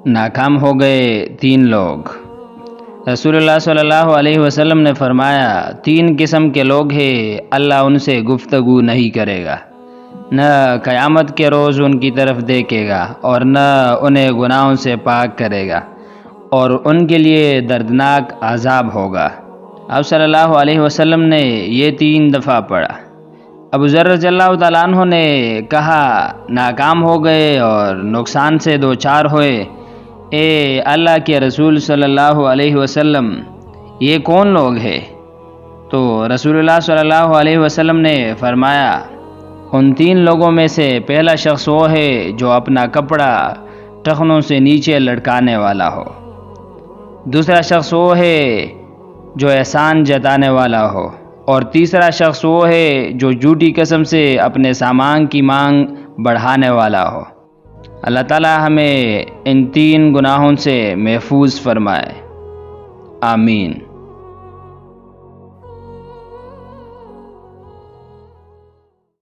ناکام ہو گئے 3 لوگ۔ رسول اللہ صلی اللہ علیہ وسلم نے فرمایا 3 قسم کے لوگ ہیں، اللہ ان سے گفتگو نہیں کرے گا، نہ قیامت کے روز ان کی طرف دیکھے گا اور نہ انہیں گناہوں سے پاک کرے گا، اور ان کے لیے دردناک عذاب ہوگا۔ آپ صلی اللہ علیہ وسلم نے یہ 3 دفعہ پڑھا۔ ابو ذر رضی اللہ تعالیٰ عنہ نے کہا ناکام ہو گئے اور نقصان سے دوچار ہوئے، اے اللہ کے رسول صلی اللہ علیہ وسلم، یہ کون لوگ ہیں؟ تو رسول اللہ صلی اللہ علیہ وسلم نے فرمایا ان 3 لوگوں میں سے پہلا شخص وہ ہے جو اپنا کپڑا ٹخنوں سے نیچے لٹکانے والا ہو، دوسرا شخص وہ ہے جو احسان جتانے والا ہو، اور تیسرا شخص وہ ہے جو جھوٹی قسم سے اپنے سامان کی مانگ بڑھانے والا ہو۔ اللہ تعالی ہمیں ان 3 گناہوں سے محفوظ فرمائے، آمین۔